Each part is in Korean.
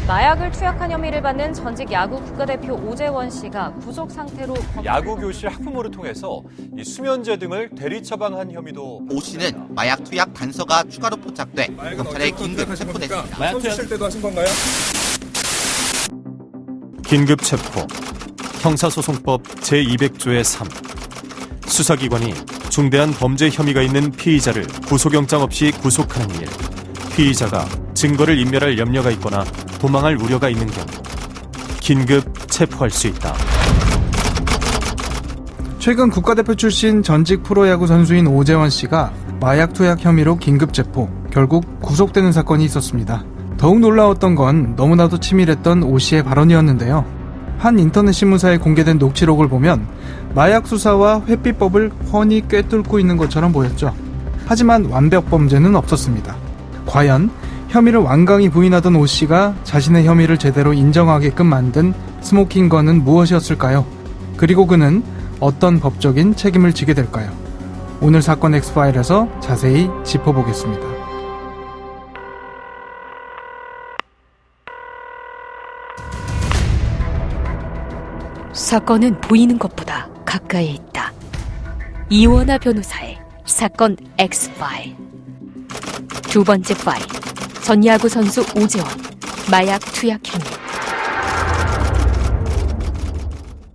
마약을 투약한 혐의를 받는 전직 야구 국가대표 오재원 씨가 구속 상태로 야구 교실 학부모를 통해서 이 수면제 등을 대리 처방한 혐의도. 오 씨는 마약 투약 단서가 추가로 포착돼 경찰에 긴급 체포됐습니다. 마약 투약 때도 하신 건가요? 긴급 체포. 형사소송법 제200조의 3. 수사기관이 중대한 범죄 혐의가 있는 피의자를 구속영장 없이 구속하는 일. 피의자가 증거를 인멸할 염려가 있거나 도망할 우려가 있는 경우 긴급 체포할 수 있다. 최근 국가대표 출신 전직 프로야구 선수인 오재원 씨가 마약 투약 혐의로 긴급 체포, 결국 구속되는 사건이 있었습니다. 더욱 놀라웠던 건 너무나도 치밀했던 오 씨의 발언이었는데요. 한 인터넷 신문사에 공개된 녹취록을 보면 마약 수사와 회피법을 훤히 꿰뚫고 있는 것처럼 보였죠. 하지만 완벽 범죄는 없었습니다. 과연 혐의를 완강히 부인하던 오 씨가 자신의 혐의를 제대로 인정하게끔 만든 스모킹건은 무엇이었을까요? 그리고 그는 어떤 법적인 책임을 지게 될까요? 오늘 사건 엑스파일에서 자세히 짚어보겠습니다. 사건은 보이는 것보다 가까이에 있다. 이원하 변호사의 사건 엑스파일. 두 번째 파일. 전 야구 선수 오재원 마약 투약 혐의.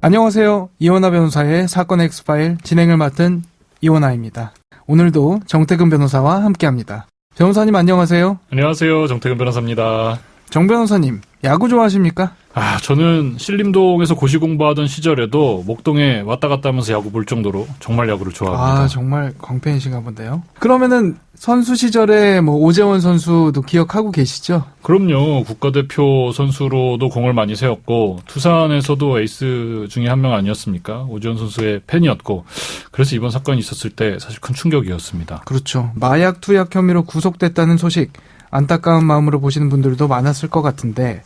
안녕하세요. 이원하 변호사의 사건 엑스파일 진행을 맡은 이원하입니다. 오늘도 정태근 변호사와 함께합니다. 변호사님 안녕하세요. 안녕하세요. 정태근 변호사입니다. 정 변호사님, 야구 좋아하십니까? 저는 신림동에서 고시 공부하던 시절에도 목동에 왔다 갔다 하면서 야구 볼 정도로 정말 야구를 좋아합니다. 정말 광팬이신가 본데요. 그러면은 선수 시절에 오재원 선수도 기억하고 계시죠? 그럼요. 국가대표 선수로도 공을 많이 세웠고 투산에서도 에이스 중에 한 명 아니었습니까? 오재원 선수의 팬이었고 그래서 이번 사건이 있었을 때 사실 큰 충격이었습니다. 그렇죠. 마약 투약 혐의로 구속됐다는 소식 안타까운 마음으로 보시는 분들도 많았을 것 같은데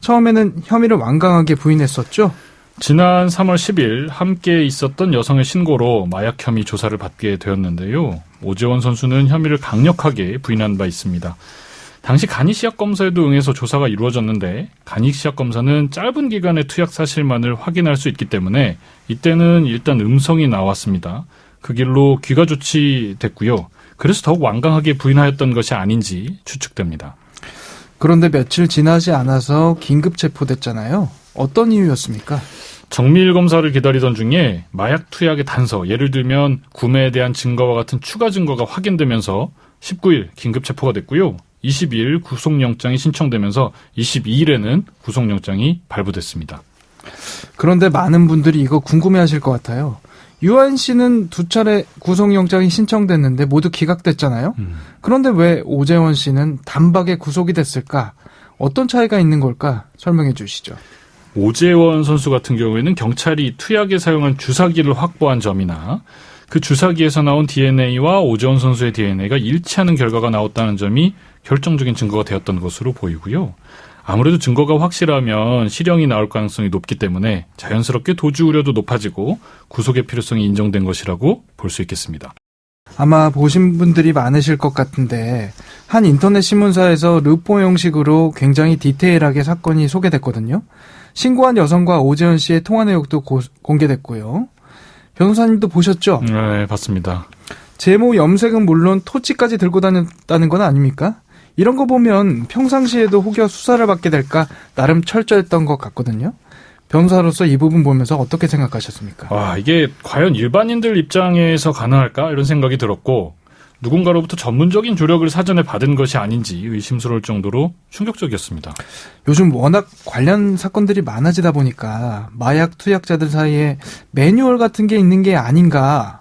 처음에는 혐의를 완강하게 부인했었죠? 지난 3월 10일 함께 있었던 여성의 신고로 마약 혐의 조사를 받게 되었는데요. 오재원 선수는 혐의를 강력하게 부인한 바 있습니다. 당시 간이시약 검사에도 응해서 조사가 이루어졌는데 간이시약 검사는 짧은 기간의 투약 사실만을 확인할 수 있기 때문에 이때는 일단 음성이 나왔습니다. 그 길로 귀가 조치됐고요. 그래서 더욱 완강하게 부인하였던 것이 아닌지 추측됩니다. 그런데 며칠 지나지 않아서 긴급 체포됐잖아요. 어떤 이유였습니까? 정밀 검사를 기다리던 중에 마약 투약의 단서, 예를 들면 구매에 대한 증거와 같은 추가 증거가 확인되면서 19일 긴급 체포가 됐고요. 22일 구속영장이 신청되면서 22일에는 구속영장이 발부됐습니다. 그런데 많은 분들이 이거 궁금해하실 것 같아요. 유한 씨는 2차례 구속영장이 신청됐는데 모두 기각됐잖아요. 그런데 왜 오재원 씨는 단박에 구속이 됐을까? 어떤 차이가 있는 걸까? 설명해 주시죠. 오재원 선수 같은 경우에는 경찰이 투약에 사용한 주사기를 확보한 점이나 그 주사기에서 나온 DNA와 오재원 선수의 DNA가 일치하는 결과가 나왔다는 점이 결정적인 증거가 되었던 것으로 보이고요. 아무래도 증거가 확실하면 실형이 나올 가능성이 높기 때문에 자연스럽게 도주 우려도 높아지고 구속의 필요성이 인정된 것이라고 볼 수 있겠습니다. 아마 보신 분들이 많으실 것 같은데 한 인터넷 신문사에서 르포 형식으로 굉장히 디테일하게 사건이 소개됐거든요. 신고한 여성과 오재원 씨의 통화 내역도 공개됐고요. 변호사님도 보셨죠? 네, 봤습니다. 제모 염색은 물론 토치까지 들고 다녔다는 건 아닙니까? 이런 거 보면 평상시에도 혹여 수사를 받게 될까 나름 철저했던 것 같거든요. 변호사로서 이 부분 보면서 어떻게 생각하셨습니까? 이게 과연 일반인들 입장에서 가능할까? 이런 생각이 들었고 누군가로부터 전문적인 조력을 사전에 받은 것이 아닌지 의심스러울 정도로 충격적이었습니다. 요즘 워낙 관련 사건들이 많아지다 보니까 마약 투약자들 사이에 매뉴얼 같은 게 있는 게 아닌가.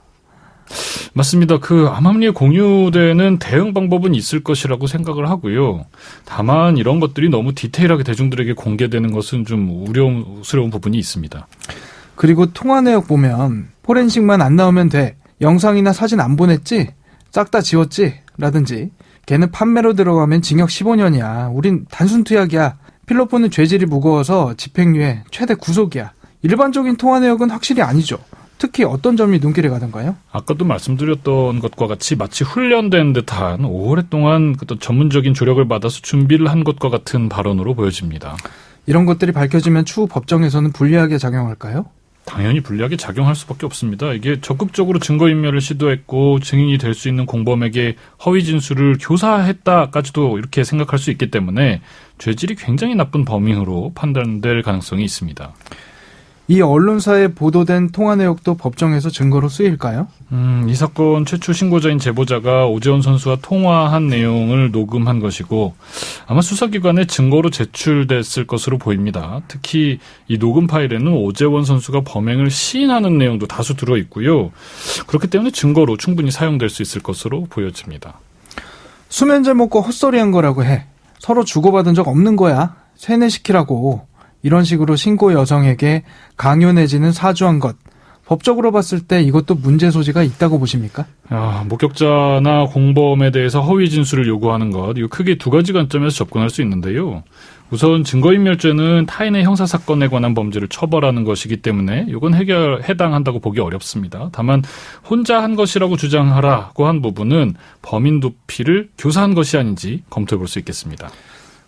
맞습니다. 암암리에 공유되는 대응 방법은 있을 것이라고 생각을 하고요. 다만 이런 것들이 너무 디테일하게 대중들에게 공개되는 것은 좀 우려스러운 부분이 있습니다. 그리고 통화 내역 보면 포렌식만 안 나오면 돼. 영상이나 사진 안 보냈지? 싹 다 지웠지? 라든지 걔는 판매로 들어가면 징역 15년이야. 우린 단순 투약이야. 필로폰은 죄질이 무거워서 집행유예, 최대 구속이야. 일반적인 통화 내역은 확실히 아니죠. 특히 어떤 점이 눈길에 가던가요? 아까도 말씀드렸던 것과 같이 마치 훈련된 듯한 오랫동안 어떤 전문적인 조력을 받아서 준비를 한 것과 같은 발언으로 보여집니다. 이런 것들이 밝혀지면 추후 법정에서는 불리하게 작용할까요? 당연히 불리하게 작용할 수밖에 없습니다. 이게 적극적으로 증거인멸을 시도했고 증인이 될 수 있는 공범에게 허위 진술을 교사했다까지도 이렇게 생각할 수 있기 때문에 죄질이 굉장히 나쁜 범행으로 판단될 가능성이 있습니다. 이 언론사에 보도된 통화 내역도 법정에서 증거로 쓰일까요? 이 사건 최초 신고자인 제보자가 오재원 선수와 통화한 내용을 녹음한 것이고 아마 수사기관에 증거로 제출됐을 것으로 보입니다. 특히 이 녹음 파일에는 오재원 선수가 범행을 시인하는 내용도 다수 들어있고요. 그렇기 때문에 증거로 충분히 사용될 수 있을 것으로 보여집니다. 수면제 먹고 헛소리한 거라고 해. 서로 주고받은 적 없는 거야. 세뇌시키라고. 이런 식으로 신고 여성에게 강요 내지는 사주한 것. 법적으로 봤을 때 이것도 문제 소지가 있다고 보십니까? 목격자나 공범에 대해서 허위 진술을 요구하는 것, 이거 크게 두 가지 관점에서 접근할 수 있는데요. 우선 증거인멸죄는 타인의 형사사건에 관한 범죄를 처벌하는 것이기 때문에 이건 해당한다고 보기 어렵습니다. 다만 혼자 한 것이라고 주장하라고 한 부분은 범인 도피를 교사한 것이 아닌지 검토해 볼 수 있겠습니다.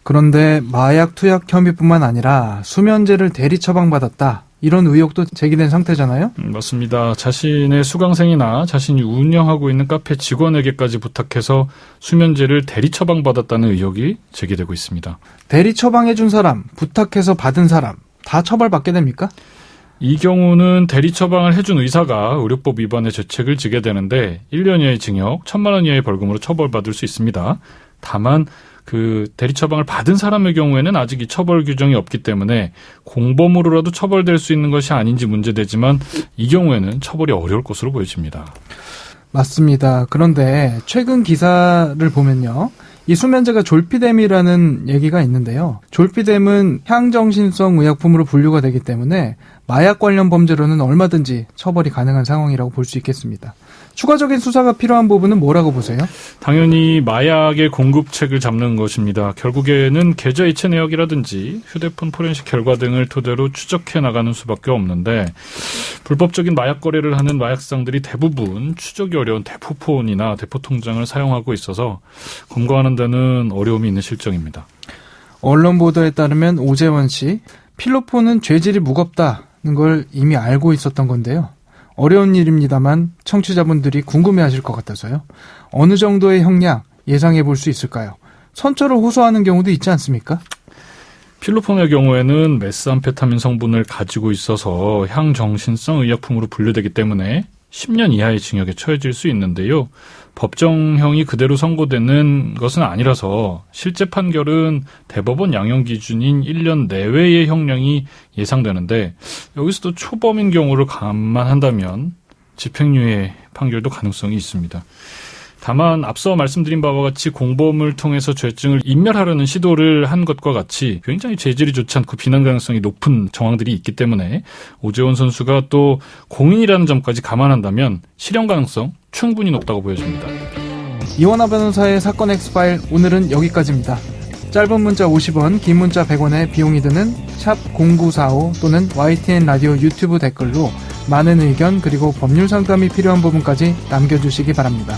그런데 마약 투약 혐의뿐만 아니라 수면제를 대리 처방받았다. 이런 의혹도 제기된 상태잖아요? 맞습니다. 자신의 수강생이나 자신이 운영하고 있는 카페 직원에게까지 부탁해서 수면제를 대리 처방받았다는 의혹이 제기되고 있습니다. 대리 처방해준 사람, 부탁해서 받은 사람 다 처벌받게 됩니까? 이 경우는 대리 처방을 해준 의사가 의료법 위반의 죄책을 지게 되는데 1년 이하의 징역, 1,000만 원 이하의 벌금으로 처벌받을 수 있습니다. 다만 그 대리 처방을 받은 사람의 경우에는 아직 이 처벌 규정이 없기 때문에 공범으로라도 처벌될 수 있는 것이 아닌지 문제되지만 이 경우에는 처벌이 어려울 것으로 보여집니다. 맞습니다. 그런데 최근 기사를 보면요. 이 수면제가 졸피뎀이라는 얘기가 있는데요. 졸피뎀은 향정신성 의약품으로 분류가 되기 때문에 마약 관련 범죄로는 얼마든지 처벌이 가능한 상황이라고 볼 수 있겠습니다. 추가적인 수사가 필요한 부분은 뭐라고 보세요? 당연히 마약의 공급책을 잡는 것입니다. 결국에는 계좌 이체 내역이라든지 휴대폰 포렌식 결과 등을 토대로 추적해 나가는 수밖에 없는데 불법적인 마약 거래를 하는 마약상들이 대부분 추적이 어려운 대포폰이나 대포통장을 사용하고 있어서 검거하는 데는 어려움이 있는 실정입니다. 언론 보도에 따르면 오재원 씨, 필로폰은 죄질이 무겁다는 걸 이미 알고 있었던 건데요. 어려운 일입니다만 청취자분들이 궁금해하실 것 같아서요. 어느 정도의 형량 예상해 볼 수 있을까요? 선처를 호소하는 경우도 있지 않습니까? 필로폰의 경우에는 메스암페타민 성분을 가지고 있어서 향정신성 의약품으로 분류되기 때문에 10년 이하의 징역에 처해질 수 있는데요. 법정형이 그대로 선고되는 것은 아니라서 실제 판결은 대법원 양형 기준인 1년 내외의 형량이 예상되는데 여기서도 초범인 경우를 감안한다면 집행유예 판결도 가능성이 있습니다. 다만 앞서 말씀드린 바와 같이 공범을 통해서 죄증을 인멸하려는 시도를 한 것과 같이 굉장히 죄질이 좋지 않고 비난 가능성이 높은 정황들이 있기 때문에 오재원 선수가 또 공인이라는 점까지 감안한다면 실형 가능성 충분히 높다고 보여집니다. 이원하 변호사의 사건 X파일 오늘은 여기까지입니다. 짧은 문자 50원, 긴 문자 100원의 비용이 드는 샵 0945 또는 YTN 라디오 유튜브 댓글로 많은 의견 그리고 법률 상담이 필요한 부분까지 남겨주시기 바랍니다.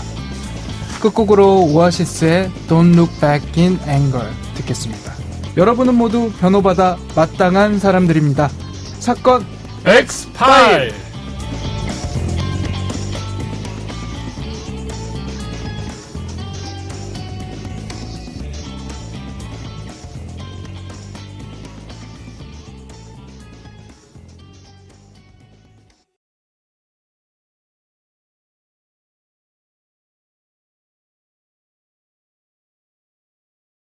끝곡으로 오아시스의 Don't Look Back in Anger 듣겠습니다. 여러분은 모두 변호받아 마땅한 사람들입니다. 사건 X 파일!